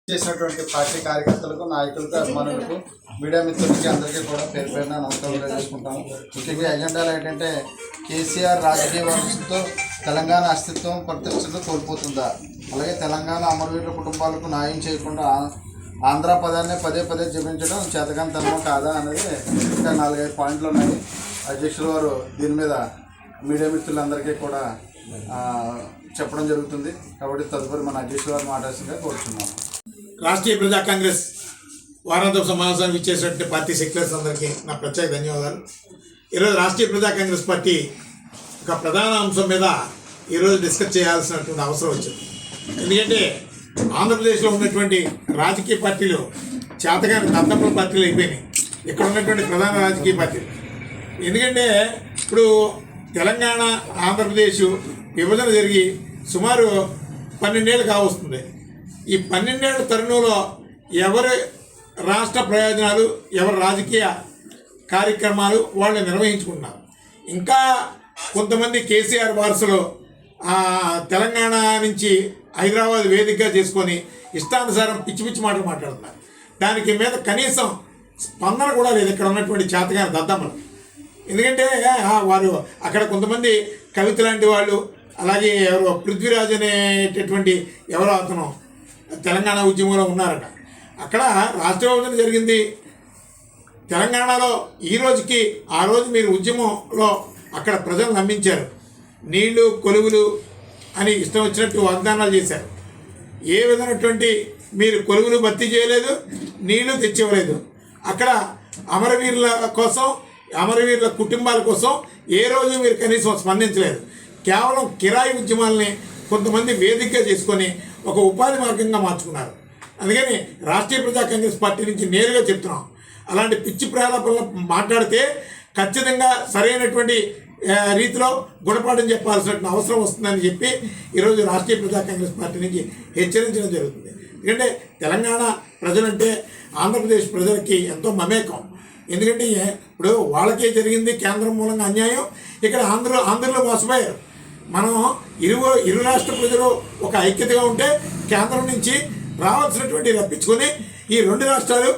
చేసినటువంటి పార్టీ కార్యకర్తలకు, నాయకులకు, అభిమానులకు, మీడియా మిత్రులకి అందరికీ కూడా పేరు పేరున నమస్కారం చేసుకుంటాము. ముఖ్యంగా ఎజెండాలు ఏంటంటే కేసీఆర్ రాజకీయ వారసుతో తెలంగాణ అస్తిత్వం ప్రతిష్టతో కోల్పోతుందా, అలాగే తెలంగాణ అమరవీరుల కుటుంబాలకు న్యాయం చేయకుండా ఆంధ్ర పదాన్ని పదే పదే జపించడం చేతకానితనం కాదా అనేది ఇంకా 4-5 పాయింట్లు ఉన్నాయి. అధ్యక్షుల వారు దీని మీద మీడియా మిత్రులందరికీ కూడా చెప్పడం జరుగుతుంది. కాబట్టి తదుపరి మన అధ్యక్షుల వారు మాట్లాడాల్సిందిగా కోరుతున్నాము. రాష్ట్రీయ ప్రజా కాంగ్రెస్ వారాంతపు సమావేశానికి ఇచ్చేసినటువంటి పార్టీ సెక్రటరీస్ అందరికీ నా ప్రత్యేక ధన్యవాదాలు. ఈరోజు రాష్ట్రీయ ప్రజా కాంగ్రెస్ పార్టీ ఒక ప్రధాన అంశం మీద ఈరోజు డిస్కస్ చేయాల్సినటువంటి అవసరం వచ్చింది. ఎందుకంటే ఆంధ్రప్రదేశ్లో ఉన్నటువంటి రాజకీయ పార్టీలు చేతగాని దత్తముల పార్టీలు అయిపోయినాయి, ఇక్కడ ఉన్నటువంటి ప్రధాన రాజకీయ పార్టీలు. ఎందుకంటే ఇప్పుడు తెలంగాణ ఆంధ్రప్రదేశ్ విభజన జరిగి సుమారు 12 ఏళ్ళు కావస్తుంది. ఈ 12 ఏళ్ల తరుణంలో ఎవరి రాష్ట్ర ప్రయోజనాలు, ఎవరి రాజకీయ కార్యక్రమాలు వాళ్ళు నిర్వహించుకుంటున్నారు. ఇంకా కొంతమంది కేసీఆర్ వారసులు తెలంగాణ నుంచి హైదరాబాద్ వేదికగా చేసుకొని ఇష్టానుసారం పిచ్చి పిచ్చి మాటలు మాట్లాడుతున్నారు. దానికి మీద కనీసం స్పందన కూడా లేదు ఇక్కడ ఉన్నటువంటి చేతగాని దద్దమ్మలు. ఎందుకంటే వారు అక్కడ కొంతమంది కవిత లాంటి వాళ్ళు, అలాగే ఎవరో పృథ్వీరాజ్ అనేటటువంటి ఎవరో అతను తెలంగాణ ఉద్యమంలో ఉన్నారట. అక్కడ రాష్ట్ర విభజన జరిగింది తెలంగాణలో. ఈ రోజుకి ఆ రోజు మీరు ఉద్యమంలో అక్కడ ప్రజలు నమ్మించారు. నీళ్లు కొలువులు అని ఇష్టం వచ్చినట్టు వాగ్దానాలు చేశారు. ఏ విధమైనటువంటి మీరు కొలువులు భర్తీ చేయలేదు, నీళ్లు తెచ్చివ్వలేదు. అక్కడ అమరవీరుల కోసం, అమరవీరుల కుటుంబాల కోసం ఏ రోజు మీరు కనీసం స్పందించలేదు. కేవలం కిరాయి ఉద్యమాలని కొంతమంది వేదికగా చేసుకొని ఒక ఉపాధి మార్గంగా మార్చుకున్నారు. అందుకని రాష్ట్రీయ ప్రజా కాంగ్రెస్ పార్టీ నుంచి నేరుగా చెప్తున్నాం, అలాంటి పిచ్చి ప్రలాపనలు మాట్లాడితే ఖచ్చితంగా సరైనటువంటి రీతిలో గుణపాఠం చెప్పాల్సిన అవసరం వస్తుందని చెప్పి ఈరోజు రాష్ట్రీయ ప్రజా కాంగ్రెస్ పార్టీ నుంచి హెచ్చరించడం జరుగుతుంది. ఎందుకంటే తెలంగాణ ప్రజలంటే ఆంధ్రప్రదేశ్ ప్రజలకి ఎంతో మమేకం. ఎందుకంటే ఇప్పుడు వాళ్ళకే జరిగింది కేంద్రం మూలంగా అన్యాయం, ఇక్కడ ఆంధ్రలో మోసపోయారు. మనం ఇరు రాష్ట్ర ప్రజలు ఒక ఐక్యతగా ఉంటే కేంద్రం నుంచి రావాల్సినటువంటి రప్పించుకొని ఈ 2 రాష్ట్రాలు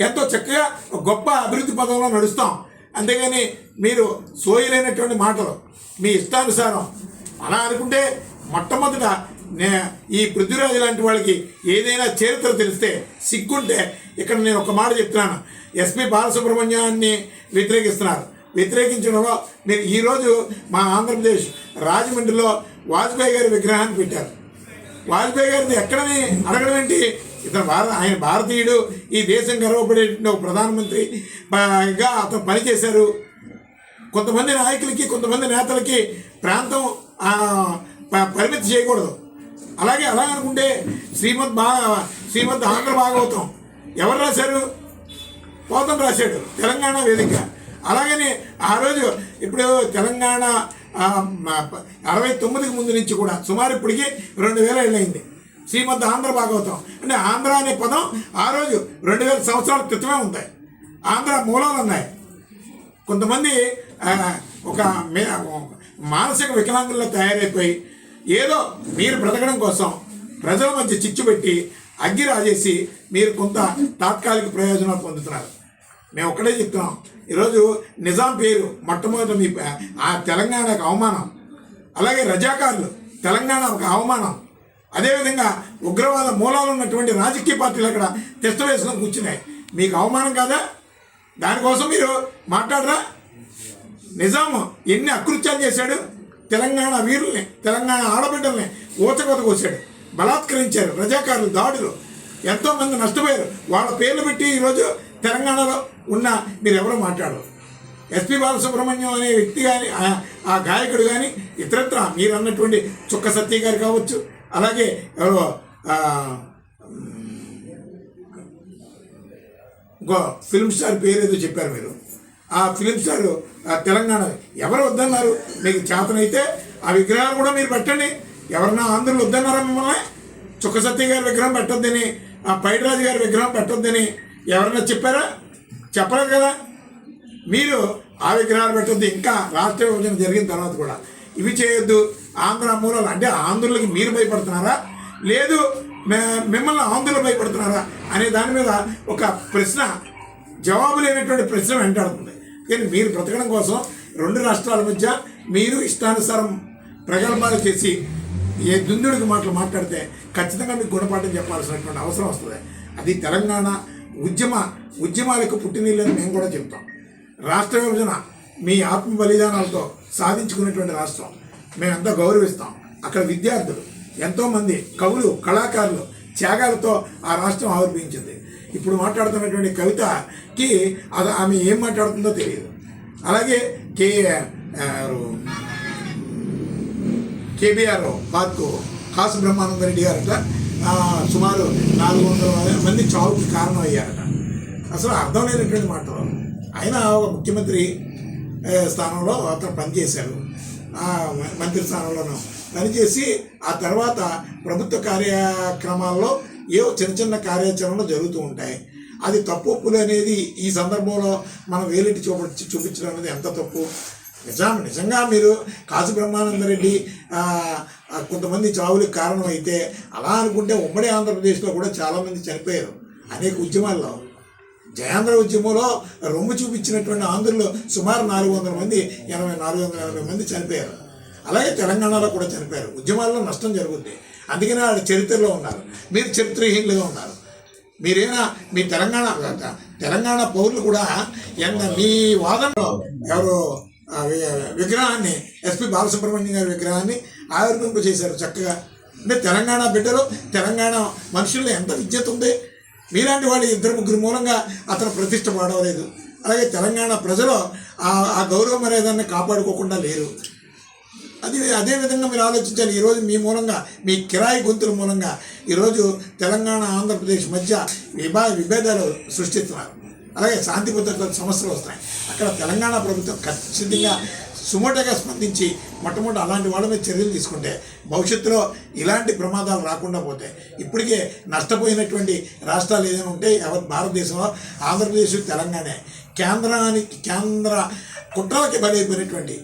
ఎంతో చక్కగా గొప్ప అభివృద్ధి పదంలో నడుస్తాం. అంతేగాని మీరు సోయలేనటువంటి మాటలు మీ ఇష్టానుసారం అలా అనుకుంటే మొట్టమొదట ఈ పృథ్వీరాజు లాంటి వాళ్ళకి ఏదైనా చరిత్ర తెలిస్తే సిగ్గుంటే ఇక్కడ నేను ఒక మాట చెప్తున్నాను. ఎస్పీ బాలసుబ్రహ్మణ్యాన్ని వ్యతిరేకించడంలో మీరు ఈరోజు మా ఆంధ్రప్రదేశ్ రాజమండ్రిలో వాజ్పేయి గారి విగ్రహాన్ని పెట్టారు. వాజ్పేయి గారిని ఎక్కడని అడగడం ఏంటి? ఆయన భారతీయుడు, ఈ దేశం గర్వపడే ఒక ప్రధానమంత్రిగా అతను పనిచేశారు. కొంతమంది నాయకులకి, కొంతమంది నేతలకి ప్రాంతం పరిమితి చేయకూడదు. అలా అనుకుంటే శ్రీమద్ ఆంధ్ర భాగవతం ఎవరు రాశారు? పోతం రాశాడు, తెలంగాణ వేదిక. అలాగని ఆ రోజు ఇప్పుడు తెలంగాణ 69కి ముందు నుంచి కూడా సుమారు ఇప్పటికి 2000 ఏళ్ళు అయింది. శ్రీమద్ ఆంధ్ర భాగవతం అంటే ఆంధ్ర అనే పదం ఆ రోజు 2000 సంవత్సరాల క్రితమే ఉంటాయి. ఆంధ్ర మూలాలు ఉన్నాయి. కొంతమంది ఒక మానసిక వికలాంగుల్లో తయారైపోయి ఏదో మీరు బ్రతకడం కోసం ప్రజల మధ్య చిచ్చు పెట్టి అగ్గి రాజేసి మీరు కొంత తాత్కాలిక ప్రయోజనాలు పొందుతున్నారు. మేము ఒక్కడే చెప్తున్నాం, ఈరోజు నిజాం పేరు మొట్టమొదటి మీ ఆ తెలంగాణకు అవమానం. అలాగే రజాకారులు తెలంగాణ ఒక అవమానం. అదేవిధంగా ఉగ్రవాద మూలాలు ఉన్నటువంటి రాజకీయ పార్టీలు అక్కడ టెస్ట్ వేసుకొని కూర్చున్నాయి. మీకు అవమానం కాదా? దానికోసం మీరు మాట్లాడరా? నిజాము ఎన్ని అకృత్యాలు చేశాడు? తెలంగాణ వీరుల్ని, తెలంగాణ ఆడబిడ్డల్ని ఊచకోత కోసాడు, బలాత్కరించారు. రజాకారులు దాడులు ఎంతోమంది నష్టపోయారు. వాళ్ళ పేర్లు పెట్టి ఈరోజు తెలంగాణలో ఉన్న మీరు ఎవరో మాట్లాడరు. ఎస్పీ బాలసుబ్రహ్మణ్యం అనే వ్యక్తి కానీ, ఆ గాయకుడు కానీ, ఇతరత్ర మీరు అన్నటువంటి చుక్క సత్య గారు కావచ్చు, అలాగే ఎవరో ఇంకో ఫిల్మ్ స్టార్ పేరు ఏదో చెప్పారు మీరు. ఆ ఫిల్మ్ స్టార్ తెలంగాణ ఎవరు వద్దన్నారు? మీకు చేతనైతే ఆ విగ్రహాలు కూడా మీరు పెట్టండి. ఎవరన్నా ఆంధ్రులు వద్దన్నారా మిమ్మల్ని? చుక్క సత్య గారి విగ్రహం పెట్టొద్దని, ఆ పైడిరాజు గారి విగ్రహం పెట్టొద్దని ఎవరన్నా చెప్పారా? చెప్పలేదు కదా. మీరు ఆ విగ్రహాలు పెట్టొద్దు. ఇంకా రాష్ట్ర విభజన జరిగిన తర్వాత కూడా ఇవి చేయొద్దు. ఆంధ్ర మూలాలు అంటే ఆంధ్రులకి మీరు భయపడుతున్నారా? లేదు మిమ్మల్ని ఆందోళన భయపడుతున్నారా అనే దాని మీద ఒక ప్రశ్న, జవాబు లేనటువంటి ప్రశ్న వెంటాడుతుంది. కానీ మీరు బ్రతకడం కోసం రెండు రాష్ట్రాల మధ్య మీరు ఇష్టానుసారం ప్రగల్భాలు చేసి ఏ దుందుడికి మాట్లాడితే ఖచ్చితంగా మీకు గుణపాఠం చెప్పాల్సినటువంటి అవసరం వస్తుంది. అది తెలంగాణ ఉద్యమాలకు పుట్టినీళ్ళని మేము కూడా చెప్తాం. రాష్ట్ర విభజన మీ ఆత్మ బలిదానాలతో సాధించుకునేటువంటి రాష్ట్రం, మేమంతా గౌరవిస్తాం. అక్కడ విద్యార్థులు ఎంతోమంది కవులు కళాకారులు త్యాగాలతో ఆ రాష్ట్రం ఆవిర్భవించింది. ఇప్పుడు మాట్లాడుతున్నటువంటి కవితకి ఆమె ఏం మాట్లాడుతుందో తెలియదు. అలాగే కేబీఆర్ పార్కు కాసు బ్రహ్మానంద రెడ్డి గారట సుమారు 400 మంది చావుకి కారణం అయ్యారట. అసలు అర్థం లేనటువంటి మాటలు. ఆయన ఒక ముఖ్యమంత్రి స్థానంలో అతను పనిచేశారు, మంత్రి స్థానంలోనూ పనిచేసి ఆ తర్వాత ప్రభుత్వ కార్యక్రమాల్లో ఏవో చిన్న కార్యాచరణలు జరుగుతూ ఉంటాయి. అది తప్పు ఒప్పులు అనేది ఈ సందర్భంలో మనం వేలెట్టి చూపించడం అనేది ఎంత తప్పు. నిజంగా మీరు కాసు బ్రహ్మానందరెడ్డి కొంతమంది చావులకు కారణం అయితే అలా అనుకుంటే ఉమ్మడి ఆంధ్రప్రదేశ్లో కూడా చాలామంది చనిపోయారు అనేక ఉద్యమాల్లో. జయాంధ్ర ఉద్యమంలో రొమ్ము చూపించినటువంటి ఆంధ్రులు సుమారు 480 మంది చనిపోయారు. అలాగే తెలంగాణలో కూడా చనిపోయారు. ఉద్యమాల్లో నష్టం జరుగుద్ది. అందుకనే వాళ్ళు చరిత్రలో ఉన్నారు, మీరు చరిత్రహీనులుగా ఉన్నారు. మీరేనా మీ తెలంగాణ పౌరులు కూడా మీ వాదనలో ఎవరు విగ్రహాన్ని ఎస్పి బాలసుబ్రహ్మణ్యం గారి విగ్రహాన్ని ఆవిర్భింప చేశారు చక్కగా. అంటే తెలంగాణ బిడ్డలు తెలంగాణ మనుషుల్లో ఎంత విద్యత ఉంది. మీలాంటి వాళ్ళు 2-3 మూలంగా అతను ప్రతిష్ట పడవలేదు. అలాగే తెలంగాణ ప్రజలు ఆ గౌరవ మర్యాదన్ని కాపాడుకోకుండా లేరు. అదేవిధంగా మీరు ఆలోచించాలి. ఈరోజు మీ మూలంగా మీ కిరాయి గొంతుల మూలంగా ఈరోజు తెలంగాణ ఆంధ్రప్రదేశ్ మధ్య విభేదాలు సృష్టిస్తున్నారు. అలాగే శాంతి భద్రత సమస్యలు వస్తాయి. అక్కడ తెలంగాణ ప్రభుత్వం ఖచ్చితంగా సుమోటగా స్పందించి మొట్టమొదటి అలాంటి వాళ్ళ మీద చర్యలు తీసుకుంటే భవిష్యత్తులో ఇలాంటి ప్రమాదాలు రాకుండా పోతాయి. ఇప్పటికే నష్టపోయినటువంటి రాష్ట్రాలు ఏదైనా ఉంటే భారతదేశంలో ఆంధ్రప్రదేశ్ తెలంగాణ కేంద్ర కుట్రలకి బలైపోయినటువంటి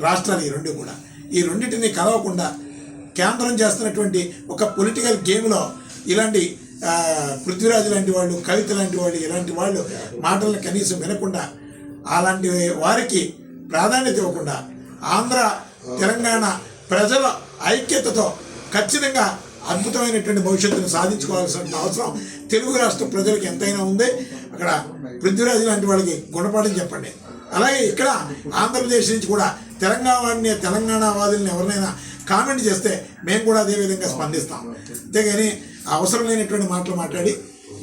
రాష్ట్రాలు ఈ రెండు కూడా. ఈ రెండింటిని కలవకుండా కేంద్రం చేస్తున్నటువంటి ఒక పొలిటికల్ గేమ్లో ఇలాంటి పృథ్వీరాజు లాంటి వాళ్ళు, కవిత లాంటి వాళ్ళు, ఇలాంటి వాళ్ళు మాటలను కనీసం వినకుండా అలాంటి వారికి ప్రాధాన్యత ఇవ్వకుండా ఆంధ్ర తెలంగాణ ప్రజల ఐక్యతతో ఖచ్చితంగా అద్భుతమైనటువంటి భవిష్యత్తును సాధించుకోవాల్సిన అవసరం తెలుగు రాష్ట్ర ప్రజలకు ఎంతైనా ఉంది. అక్కడ పృథ్వీరాజు లాంటి వాళ్ళకి గుణపాఠం చెప్పండి. అలాగే ఇక్కడ ఆంధ్రప్రదేశ్ నుంచి కూడా తెలంగాణ వాదుల్ని ఎవరినైనా కామెంట్ చేస్తే మేము కూడా అదేవిధంగా స్పందిస్తాం. అంతేగాని అవసరం లేనటువంటి మాటలు మాట్లాడి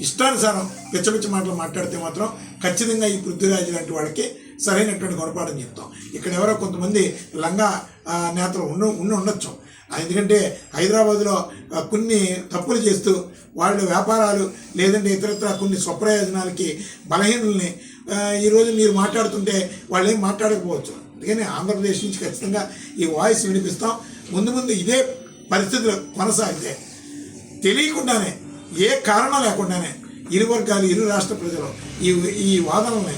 ఇష్టానుసారం పిచ్చ మాటలు మాట్లాడితే మాత్రం ఖచ్చితంగా ఈ పృథ్వీరాజు లాంటి వాళ్ళకి సరైనటువంటి గుణపాఠం చెప్తాం. ఇక్కడ ఎవరో కొంతమంది లంగా నేతలు ఉండొచ్చు. ఎందుకంటే హైదరాబాద్లో కొన్ని తప్పులు చేస్తూ వాళ్ళు వ్యాపారాలు లేదంటే ఇతరత్ర కొన్ని స్వప్రయోజనాలకి బలహీనుల్ని ఈరోజు మీరు మాట్లాడుతుంటే వాళ్ళు ఏం మాట్లాడకపోవచ్చు. అందుకని ఆంధ్రప్రదేశ్ నుంచి ఖచ్చితంగా ఈ వాయిస్ వినిపిస్తాం. ముందు ఇదే పరిస్థితులు కొనసాగితే తెలియకుండానే ఏ కారణం లేకుండానే ఇరు వర్గాలు ఇరు రాష్ట్ర ప్రజలు ఈ వాదనల్ని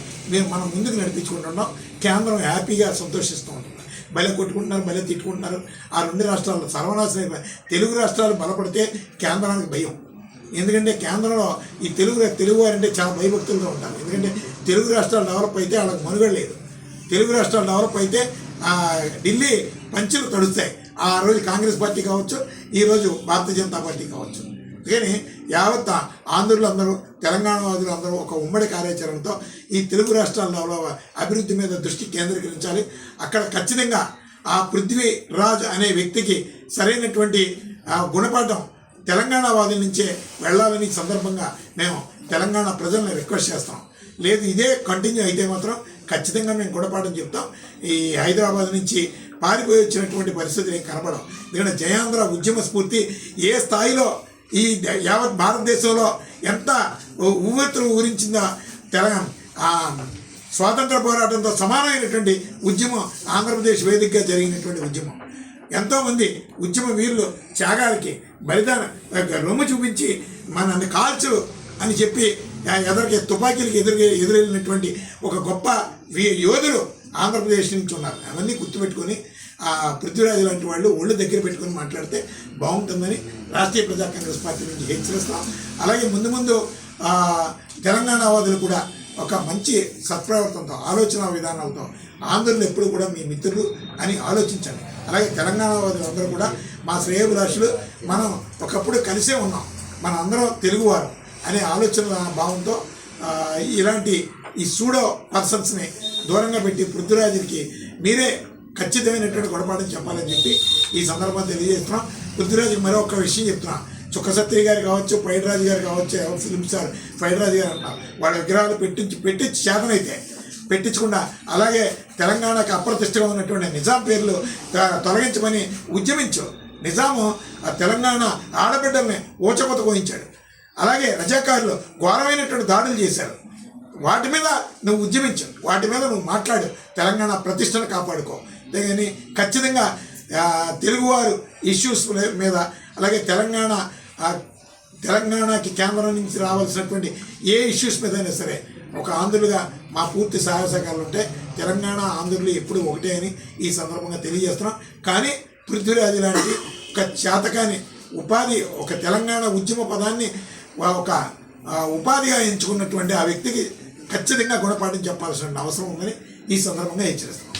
మనం ముందుకు నడిపించుకుంటున్నాం. కేంద్రం హ్యాపీగా సంతోషిస్తూ ఉంటుంది. బలే కొట్టుకుంటున్నారు, బలే తిట్టుకుంటున్నారు. ఆ రెండు రాష్ట్రాలు సర్వనాశనం. తెలుగు రాష్ట్రాలు బలపడితే కేంద్రానికి భయం. ఎందుకంటే కేంద్రంలో ఈ తెలుగు వారంటే చాలా భయభక్తులుగా ఉంటారు. ఎందుకంటే తెలుగు రాష్ట్రాలు డెవలప్ అయితే వాళ్ళకి మనుగడ లేదు. తెలుగు రాష్ట్రాలు డెవలప్ అయితే ఢిల్లీ పంచులు తడుస్తాయి. ఆ రోజు కాంగ్రెస్ పార్టీ కావచ్చు, ఈరోజు భారతీయ జనతా పార్టీ కావచ్చు. కానీ యావత్ ఆంధ్రులు అందరూ తెలంగాణ వాదులు అందరూ ఒక ఉమ్మడి కార్యాచరణతో ఈ తెలుగు రాష్ట్రాల్లో అభివృద్ధి మీద దృష్టి కేంద్రీకరించాలి. అక్కడ ఖచ్చితంగా ఆ పృథ్వీరాజ్ అనే వ్యక్తికి సరైనటువంటి గుణపాఠం తెలంగాణ వాదుల నుంచే వెళ్ళాలని సందర్భంగా మేము తెలంగాణ ప్రజల్ని రిక్వెస్ట్ చేస్తాం. లేదు ఇదే కంటిన్యూ అయితే మాత్రం ఖచ్చితంగా మేము గుణపాఠం చెప్తాం. ఈ హైదరాబాద్ నుంచి పారిపోయి వచ్చినటువంటి పరిస్థితులు ఏం కనపడం. ఎందుకంటే జయాంధ్ర ఉద్యమ స్ఫూర్తి ఏ స్థాయిలో ఈ యావత్ భారతదేశంలో ఎంత ఉవ్వెత్తులు ఊరించిందో స్వాతంత్ర పోరాటంతో సమానమైనటువంటి ఉద్యమం ఆంధ్రప్రదేశ్ వేదికగా జరిగినటువంటి ఉద్యమం. ఎంతోమంది ఉద్యమ వీరులు త్యాగాలకి బలిదానం రొమ్ము చూపించి మనల్ని కాల్చు అని చెప్పి ఎదురుకి తుపాకీలకి ఎదురెళ్ళినటువంటి ఒక గొప్ప యోధులు ఆంధ్రప్రదేశ్ నుంచి ఉన్నారు. అవన్నీ గుర్తుపెట్టుకొని పృథ్వీరాజు లాంటి వాళ్ళు ఒళ్ళు దగ్గర పెట్టుకొని మాట్లాడితే బాగుంటుందని రాష్ట్రీయ ప్రజా కాంగ్రెస్ పార్టీ నుంచి హెచ్చరిస్తాం. అలాగే ముందు ముందు తెలంగాణ వాదులు కూడా ఒక మంచి సత్ప్రవర్తనతో ఆలోచన విధానాలతో ఆంధ్రులు ఎప్పుడు కూడా మీ మిత్రులు అని ఆలోచించండి. అలాగే తెలంగాణ వాదులు అందరూ కూడా మా శ్రేయోభిలాషులు, మనం ఒకప్పుడు కలిసే ఉన్నాం, మన అందరం తెలుగువారు అనే ఆలోచన భావంతో ఇలాంటి ఈ సూడో పర్సన్స్ని దూరంగా పెట్టి పృథ్వీరాజుకి మీరే ఖచ్చితమైనటువంటి గుణపాఠం చెప్పాలని చెప్పి ఈ సందర్భంగా తెలియజేస్తున్నాం. పృథ్వీరాజుకి మరో ఒక్క విషయం చెప్తున్నాం. చుక్కసత్రి గారు కావచ్చు, పైడిరాజు గారు కావచ్చు, ఎవరు ఫిలిం స్టార్ పైడిరాజు గారు అంటారు, వాళ్ళ విగ్రహాలు పెట్టించి చేతనైతే పెట్టించకుండా, అలాగే తెలంగాణకు అప్రతిష్టగా ఉన్నటువంటి నిజాం పేర్లు తొలగించమని ఉద్యమించు. నిజాము తెలంగాణ ఆడబిడ్డల్ని ఊచకొత కోయించాడు. అలాగే రజాకారులు ఘోరమైనటువంటి దాడులు చేశారు. వాటి మీద నువ్వు ఉద్యమించు, వాటి మీద నువ్వు మాట్లాడు, తెలంగాణ ప్రతిష్టను కాపాడుకో. కానీ ఖచ్చితంగా తెలుగువారు ఇష్యూస్ మీద, అలాగే తెలంగాణకి కేంద్రం నుంచి రావాల్సినటువంటి ఏ ఇష్యూస్ మీద అయినా సరే ఒక ఆంధ్రులుగా మా పూర్తి సహాయ సహకారాలు ఉంటే తెలంగాణ ఆంధ్రులు ఎప్పుడు ఒకటే అని ఈ సందర్భంగా తెలియజేస్తున్నాం. కానీ పృథ్వీరాజు లాంటి ఒక చేతకాని ఉపాధి, ఒక తెలంగాణ ఉద్యమ పదాన్ని ఒక ఉపాధిగా ఎంచుకున్నటువంటి ఆ వ్యక్తికి ఖచ్చితంగా గుణపాఠం చెప్పాల్సిన అవసరం ఉందని ఈ సందర్భంగా హెచ్చరిస్తున్నాం.